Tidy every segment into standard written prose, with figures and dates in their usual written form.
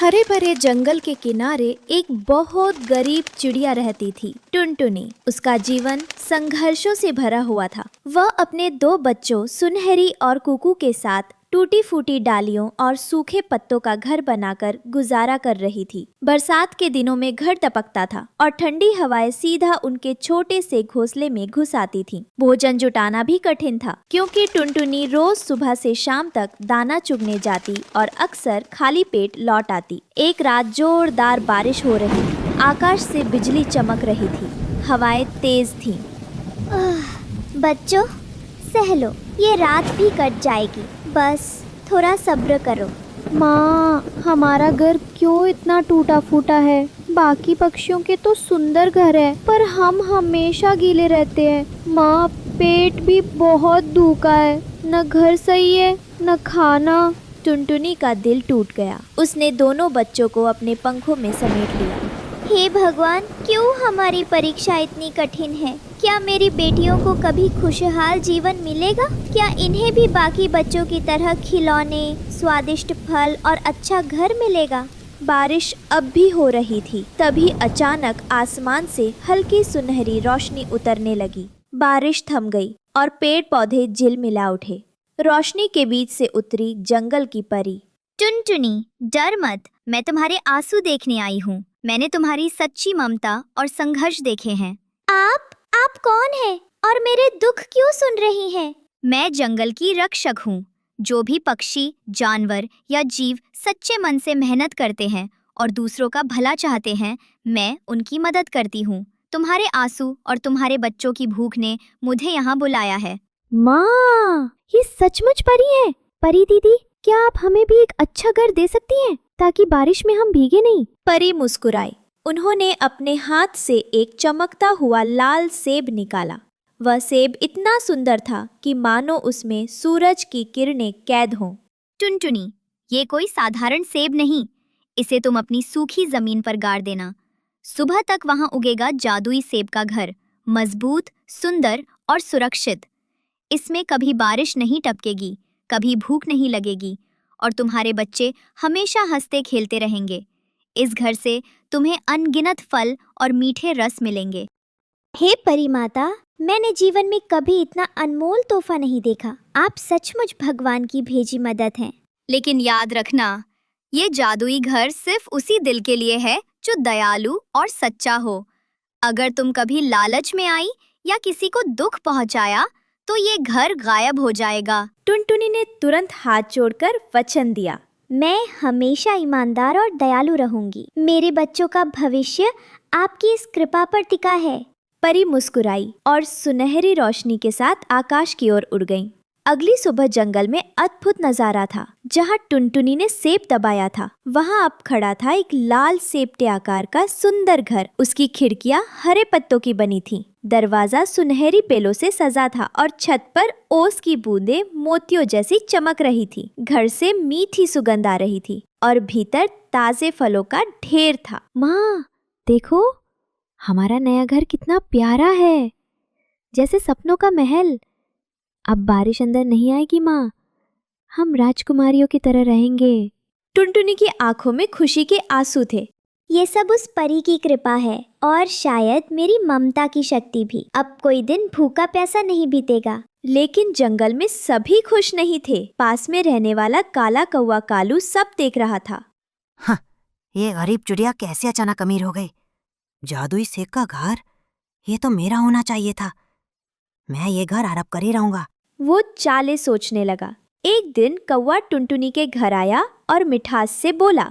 हरे भरे जंगल के किनारे एक बहुत गरीब चिड़िया रहती थी, टुनटुनी। उसका जीवन संघर्षों से भरा हुआ था। वह अपने दो बच्चों सुनहरी और कुकू के साथ टूटी फूटी डालियों और सूखे पत्तों का घर बनाकर गुजारा कर रही थी। बरसात के दिनों में घर टपकता था और ठंडी हवाएं सीधा उनके छोटे से घोंसले में घुस आती थीं। भोजन जुटाना भी कठिन था, क्योंकि टुनटुनी रोज सुबह से शाम तक दाना चुगने जाती और अक्सर खाली पेट लौट आती। एक रात जोरदार बारिश हो रही थी। आकाश से बिजली चमक रही थी। हवाएं तेज थीं। बच्चों, सह लो, ये रात भी कट जाएगी। बस थोड़ा सब्र करो। माँ, हमारा घर क्यों इतना टूटा फूटा है? बाकी पक्षियों के तो सुंदर घर है, पर हम हमेशा गीले रहते हैं। माँ, पेट भी बहुत दुखा है, न घर सही है न खाना। टुनटुनी का दिल टूट गया। उसने दोनों बच्चों को अपने पंखों में समेट लिया। हे भगवान, क्यों हमारी परीक्षा इतनी कठिन है? क्या मेरी बेटियों को कभी खुशहाल जीवन मिलेगा? क्या इन्हें भी बाकी बच्चों की तरह खिलौने, स्वादिष्ट फल और अच्छा घर मिलेगा? बारिश अब भी हो रही थी। तभी अचानक आसमान से हल्की सुनहरी रोशनी उतरने लगी। बारिश थम गई और पेड़ पौधे झिलमिला उठे। रोशनी के बीच से उतरी जंगल की परी। टुनटुनी, डर मत, मैं तुम्हारे आंसू देखने आई हूँ। मैंने तुम्हारी सच्ची ममता और संघर्ष देखे हैं। आप कौन हैं और मेरे दुख क्यों सुन रही हैं? मैं जंगल की रक्षक हूँ। जो भी पक्षी, जानवर या जीव सच्चे मन से मेहनत करते हैं और दूसरों का भला चाहते हैं, मैं उनकी मदद करती हूँ। तुम्हारे आंसू और तुम्हारे बच्चों की भूख ने मुझे यहाँ बुलाया है। माँ, ये सचमुच परी है? परी दीदी, क्या आप हमें भी एक अच्छा घर दे सकती हैं, ताकि बारिश में हम भीगे नहीं? परी मुस्कुराई। उन्होंने अपने हाथ से एक चमकता हुआ लाल सेब निकाला। वह सेब इतना सुंदर था कि मानो उसमें सूरज की किरणें कैद हों। टुनटुनी, ये कोई साधारण सेब नहीं। इसे तुम अपनी सूखी जमीन पर गाड़ देना। सुबह तक वहां उगेगा जादुई सेब का घर, मजबूत, सुंदर और सुरक्षित। इसमें कभी बारिश नहीं टपकेगी, कभी भूख नहीं लगेगी और तुम्हारे बच्चे हमेशा हंसते खेलते रहेंगे। इस घर से तुम्हें अनगिनत फल और मीठे रस मिलेंगे। हे परी माता, मैंने जीवन में कभी इतना अनमोल तोहफा नहीं देखा। आप सचमुच भगवान की भेजी मदद हैं। लेकिन याद रखना, ये जादुई घर सिर्फ उसी दिल के लिए है जो दयालु और सच्चा हो। अगर तुम कभी लालच में आई या किसी को दुख पहुंचाया, तो ये घर गायब हो जाएगा। टुनटुनी ने तुरंत हाथ जोड़कर वचन दिया। मैं हमेशा ईमानदार और दयालु रहूंगी। मेरे बच्चों का भविष्य आपकी इस कृपा पर टिका है। परी मुस्कुराई और सुनहरी रोशनी के साथ आकाश की ओर उड़ गईं। अगली सुबह जंगल में अद्भुत नजारा था। जहाँ टुनटुनी ने सेब दबाया था, वहाँ अब खड़ा था एक लाल सेबटे आकार का सुंदर घर। उसकी खिड़कियाँ हरे पत्तों की बनी थीं। दरवाजा सुनहरी पेलों से सजा था और छत पर ओस की बूंदें मोतियों जैसी चमक रही थी। घर से मीठी सुगंध आ रही थी और भीतर ताजे फलों का ढेर था। माँ, देखो, हमारा नया घर कितना प्यारा है, जैसे सपनों का महल। अब बारिश अंदर नहीं आएगी माँ, हम राजकुमारियों की तरह रहेंगे। टुनटुनी की आंखों में खुशी के आंसू थे। ये सब उस परी की कृपा है और शायद मेरी ममता की शक्ति भी। अब कोई दिन भूखा प्यासा नहीं बीतेगा। लेकिन जंगल में सभी खुश नहीं थे। पास में रहने वाला काला कौवा कालू सब देख रहा था। हाँ, ये गरीब चिड़िया कैसे अचानक अमीर हो गई? जादुई सेब का घर, ये तो मेरा होना चाहिए था। मैं ये घर अरब कर ही रहूंगा। वो चाले सोचने लगा। एक दिन कौवा टुनटुनी के घर आया और मिठास से बोला,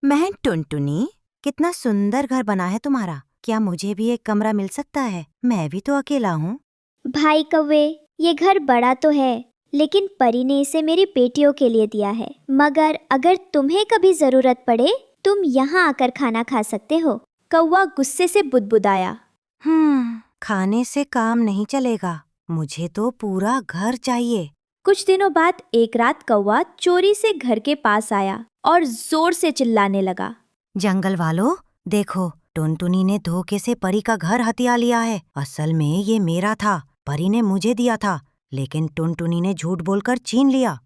मैं टुनटुनी, कितना सुंदर घर बना है तुम्हारा। क्या मुझे भी एक कमरा मिल सकता है? मैं भी तो अकेला हूँ। भाई कौवे, ये घर बड़ा तो है, लेकिन परी ने इसे मेरी बेटियों के लिए दिया है। मगर अगर तुम्हें कभी जरूरत पड़े, तुम यहाँ आकर खाना खा सकते हो। कौवा गुस्से से बुदबुदाया। खाने से काम नहीं चलेगा, मुझे तो पूरा घर चाहिए। कुछ दिनों बाद एक रात कौवा चोरी से घर के पास आया और जोर से चिल्लाने लगा, जंगल वालों, देखो, टुनटुनी ने धोखे से परी का घर हथिया लिया है। असल में ये मेरा था, परी ने मुझे दिया था, लेकिन टुनटुनी ने झूठ बोलकर छीन लिया।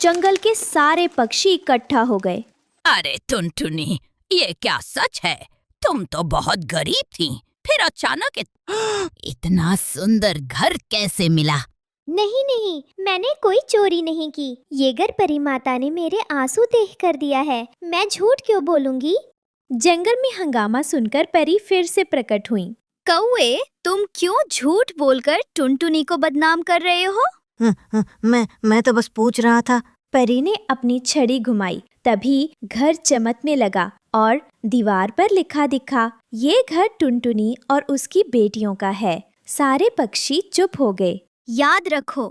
जंगल के सारे पक्षी इकट्ठा हो गए। अरे टुनटुनी, ये क्या सच है? तुम तो बहुत गरीब थी, फिर अचानक इतना सुंदर घर कैसे मिला? नहीं नहीं, मैंने कोई चोरी नहीं की। ये घर परी माता ने मेरे आंसू देख कर दिया है। मैं झूठ क्यों बोलूंगी? जंगल में हंगामा सुनकर परी फिर से प्रकट हुई। कौए, तुम क्यों झूठ बोलकर टुनटुनी को बदनाम कर रहे हो? मैं तो बस पूछ रहा था। परी ने अपनी छड़ी घुमाई, तभी घर चमकने लगा और दीवार पर लिखा दिखा, ये घर टुनटुनी और उसकी बेटियों का है। सारे पक्षी चुप हो गए। याद रखो,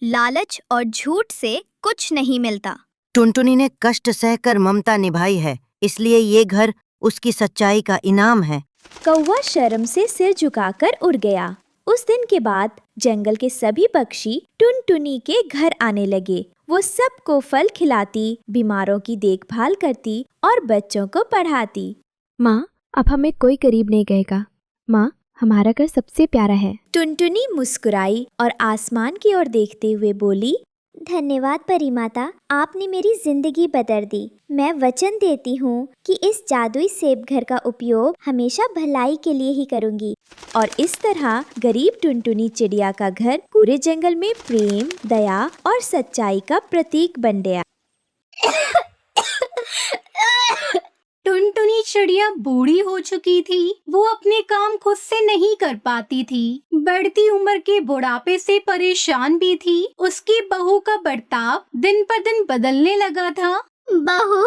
लालच और झूठ से कुछ नहीं मिलता। टुनटुनी ने कष्ट सहकर ममता निभाई है, इसलिए ये घर उसकी सच्चाई का इनाम है। कौवा शर्म से सिर झुकाकर उड़ गया। उस दिन के बाद जंगल के सभी पक्षी टुनटुनी के घर आने लगे। वो सबको फल खिलाती, बीमारों की देखभाल करती और बच्चों को पढ़ाती। माँ, अब हमें कोई करीब नहीं गएगा। माँ, हमारा घर सबसे प्यारा है। टुनटुनी मुस्कुराई और आसमान की ओर देखते हुए बोली, धन्यवाद परी माता, आपने मेरी जिंदगी बदल दी। मैं वचन देती हूँ कि इस जादुई सेब घर का उपयोग हमेशा भलाई के लिए ही करूँगी। और इस तरह गरीब टुनटुनी चिड़िया का घर पूरे जंगल में प्रेम, दया और सच्चाई का प्रतीक बन गया। टुनटुनी चिड़िया बूढ़ी हो चुकी थी। वो अपने काम खुद से नहीं कर पाती थी। बढ़ती उम्र के बुढ़ापे से परेशान भी थी। उसकी बहू का बर्ताव दिन पर दिन बदलने लगा था। बहू,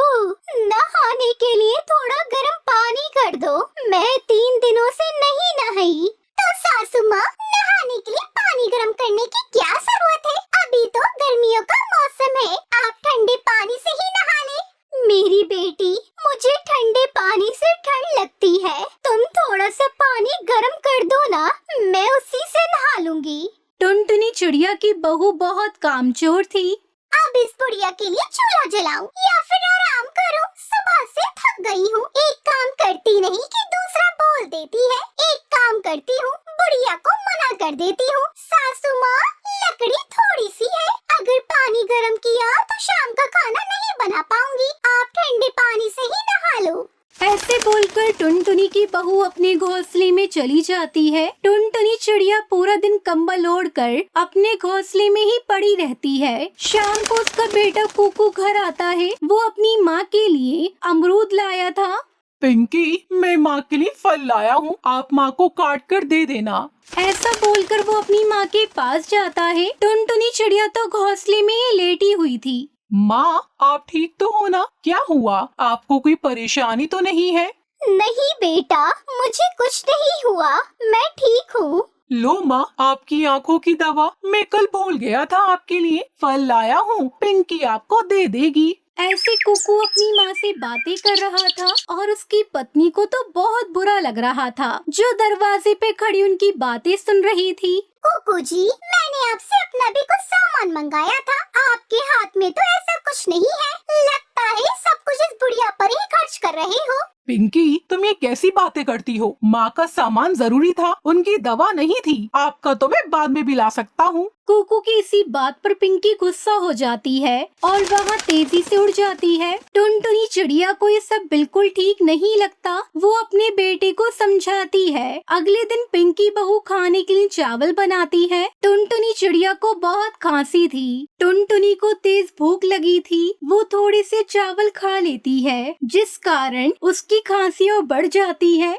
नहाने के लिए थोड़ा गर्म पानी कर दो। मैं 3 दिनों से नहीं नहाई। तो सासू माँ, नहाने के लिए पानी गर्म करने की क्या जरूरत है? अभी तो गर्मियों का मौसम है, आप ठंडे पानी से ही नहा लें। मेरी बेटी, मुझे ठंडे पानी से ठंड लगती है। तुम थोड़ा सा पानी गर्म कर दो ना, मैं उसी से नहा लूंगी। टुनटुनी चिड़िया की बहू बहुत कामचोर थी। अब इस बुढ़िया के लिए चूल्हा जलाऊं या फिर आराम करूं? सुबह से थक गई हूँ। एक काम करती नहीं कि दूसरा बोल देती है। एक काम करती हूँ, बुढ़िया को मना कर देती हूँ। सासू माँ, लकड़ी थोड़ी सी है, अगर पानी गर्म किया तो शाम का खाना नहीं बना पाऊंगी। आप ठंडे पानी से ही नहा लो। ऐसे बोलकर टुनटुनी की बहू अपने घोंसले में चली जाती है। टुनटुनी चिड़िया पूरा दिन कंबल ओढ़कर अपने घोंसले में ही पड़ी रहती है। शाम को उसका बेटा कुकू घर आता है। वो अपनी माँ के लिए अमरूद लाया था। पिंकी, मैं माँ के लिए फल लाया हूँ, आप माँ को काट कर दे देना। ऐसा बोलकर वो अपनी माँ के पास जाता है। टुनटुनी चिड़िया तो घोंसले में ही लेटी हुई थी। माँ, आप ठीक तो हो ना? क्या हुआ? आपको कोई परेशानी तो नहीं है? नहीं बेटा, मुझे कुछ नहीं हुआ, मैं ठीक हूँ। लो माँ, आपकी आंखों की दवा। मैं कल भूल गया था, आपके लिए फल लाया हूँ, पिंकी आपको दे देगी। ऐसे कुकू अपनी माँ से बातें कर रहा था और उसकी पत्नी को तो बहुत बुरा लग रहा था, जो दरवाजे पे खड़ी उनकी बातें सुन रही थी। कुकू जी, मैंने आपसे अपना भी कुछ सामान मंगाया था। आपके हाथ में तो ऐसा कुछ नहीं है। लगता है सब कुछ इस बुढ़िया पर ही खर्च कर रहे हो। पिंकी, तुम ये कैसी बातें करती हो? माँ का सामान जरूरी था, उनकी दवा नहीं थी। आपका तो मैं बाद में भी ला सकता हूँ। कुकू की इसी बात पर पिंकी गुस्सा हो जाती है और वहाँ तेजी से उड़ जाती है। टुनटुनी चिड़िया को ये सब बिल्कुल ठीक नहीं लगता। वो अपने बेटे को समझाती है। अगले दिन पिंकी बहू खाने के लिए चावल बनाती है। टुनटुनी चिड़िया को बहुत खांसी थी। टुनटुनी को तेज भूख लगी थी। वो थोड़े से चावल खा लेती है, जिस कारण उसकी खांसी और बढ़ जाती है।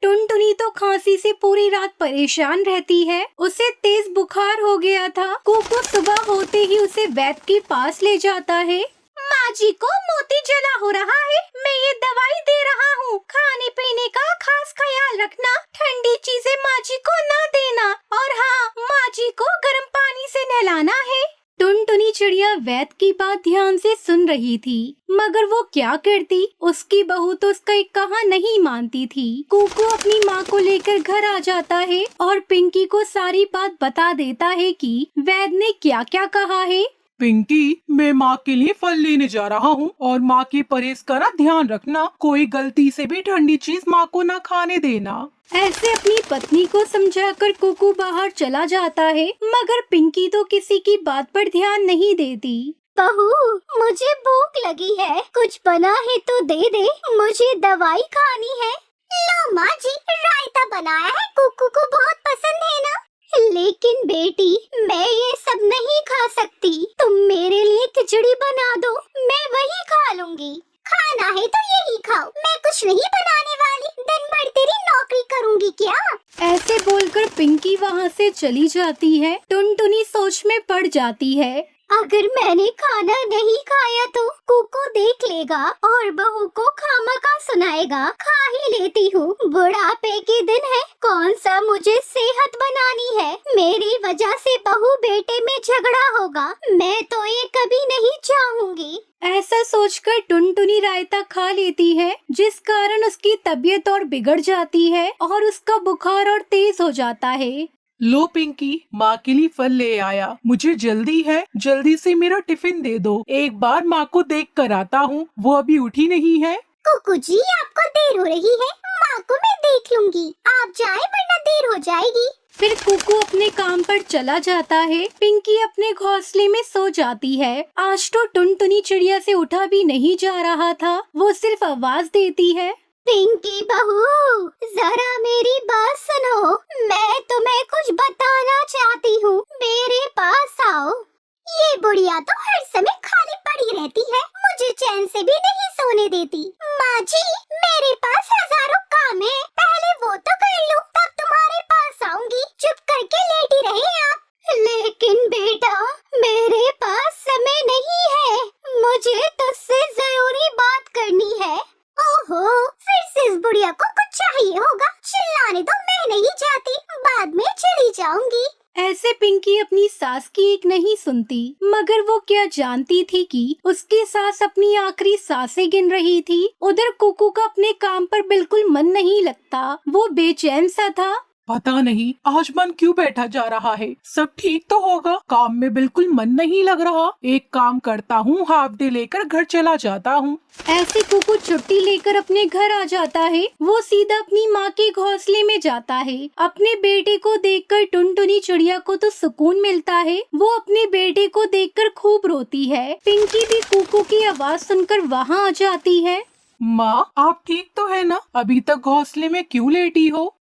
टुनटुनी तो खांसी से पूरी रात परेशान रहती है। उसे तेज बुखार हो गया था। कुकू सुबह होते ही उसे वैद्य के पास ले जाता है। माँ जी को मोती जला हो रहा है, मैं ये दवाई दे रहा हूँ। खाने पीने का खास ख्याल रखना, ठंडी चीजें माँ जी को ना देना, और हाँ, माँ जी को गर्म पानी से नहलाना है। टुनटुनी चिड़िया वैद्य की बात ध्यान से सुन रही थी, मगर वो क्या करती? उसकी बहू तो उसका एक कहा नहीं मानती थी। कुकू अपनी माँ को लेकर घर आ जाता है और पिंकी को सारी बात बता देता है कि वैद्य ने क्या क्या कहा है। पिंकी, मैं माँ के लिए फल लेने जा रहा हूँ और माँ की परहेज का ना ध्यान रखना। कोई गलती से भी ठंडी चीज माँ को ना खाने देना। ऐसे अपनी पत्नी को समझाकर कुकू बाहर चला जाता है, मगर पिंकी तो किसी की बात पर ध्यान नहीं देती। बहू, मुझे भूख लगी है, कुछ बना है तो दे दे, मुझे दवाई खानी है। लो माँ जी, रायता बनाया है, कुकू को बहुत पसंद है ना। लेकिन बेटी, मैं ये सब नहीं खा सकती, तुम मेरे लिए खिचड़ी बना दो, मैं वही खा लूंगी। खाना है तो यही खाओ, मैं कुछ नहीं बनाने वाली, दिन भर तेरी नौकरी करूंगी क्या। ऐसे बोलकर पिंकी वहाँ से चली जाती है। टुनटुनी सोच में पड़ जाती है। अगर मैंने खाना नहीं खाया तो कुकू देख लेगा और बहू को खामखा सुनाएगा। खा ही लेती हूँ, बुढ़ापे के दिन है, कौन सा मुझे सेहत बनानी है। मेरी वजह से बहू बेटे में झगड़ा होगा, मैं तो ये कभी नहीं चाहूंगी। ऐसा सोचकर टुनटुनी रायता खा लेती है, जिस कारण उसकी तबीयत और बिगड़ जाती है और उसका बुखार और तेज हो जाता है। लो पिंकी, माँ के लिए फल ले आया, मुझे जल्दी है, जल्दी से मेरा टिफिन दे दो। एक बार माँ को देख कर आता हूँ, वो अभी उठी नहीं है। कुकू जी, आपको देर हो रही है, माँ को मैं देख लूंगी, आप जाएं वरना देर हो जाएगी। फिर कुकू अपने काम पर चला जाता है। पिंकी अपने घोंसले में सो जाती है। आज तो टुनटुनी चिड़िया से उठा भी नहीं जा रहा था, वो सिर्फ आवाज देती है। पिंकी बहू, जरा मेरी बात सुनो, मैं तुम्हें कुछ बताना चाहती हूँ, मेरे पास आओ। ये बुढ़िया तो हर समय खाली पड़ी रहती है, मुझे चैन से भी नहीं सोने देती। माँ जी, मेरे पास हजारों काम है, पहले वो तो कर लो, तब तुम्हारे पास आऊंगी। चुप करके लेटी रहे आप। लेकिन बेटा, मेरे पास समय नहीं है, मुझे तुझसे जरूरी बात करनी है। ओहो, फिर से इस बुढ़िया को कुछ चाहिए होगा, चिल्लाने दो, मैं नहीं जाती, बाद में चली जाऊंगी। ऐसे पिंकी अपनी सास की एक नहीं सुनती, मगर वो क्या जानती थी कि उसकी सास अपनी आखिरी सांसें गिन रही थी। उधर कुकू का अपने काम पर बिल्कुल मन नहीं लगता, वो बेचैन सा था। पता नहीं आज मन क्यों बैठा जा रहा है, सब ठीक तो होगा, काम में बिल्कुल मन नहीं लग रहा। एक काम करता हूँ, हाफ डे लेकर घर चला जाता हूँ। ऐसे कुकू छुट्टी लेकर अपने घर आ जाता है। वो सीधा अपनी माँ के घोंसले में जाता है। अपने बेटे को देखकर टुनटुनी चिड़िया को तो सुकून मिलता है, वो अपने बेटे को देखकर खूब रोती है। पिंकी भी कुकू की आवाज सुनकर वहाँ आ जाती है। माँ, आप ठीक तो है ना? अभी तक घोंसले में क्यों लेटी हो?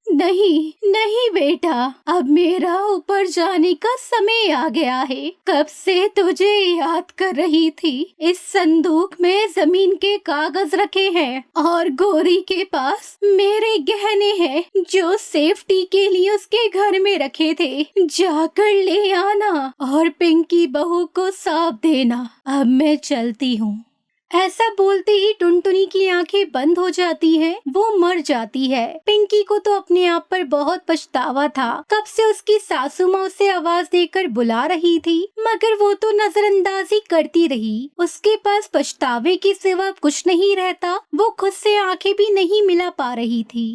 नहीं नहीं बेटा, अब मेरा ऊपर जाने का समय आ गया है। कब से तुझे याद कर रही थी। इस संदूक में जमीन के कागज रखे हैं और गौरी के पास मेरे गहने हैं जो सेफ्टी के लिए उसके घर में रखे थे। जाकर ले आना और पिंकी बहू को सौंप देना। अब मैं चलती हूँ। ऐसा बोलते ही टुनटुनी की आंखें बंद हो जाती हैं, वो मर जाती है। पिंकी को तो अपने आप पर बहुत पछतावा था। कब से उसकी सासू माँ उसे आवाज देकर बुला रही थी, मगर वो तो नजरअंदाजी करती रही। उसके पास पछतावे के सिवा कुछ नहीं रहता। वो खुद से आंखें भी नहीं मिला पा रही थी।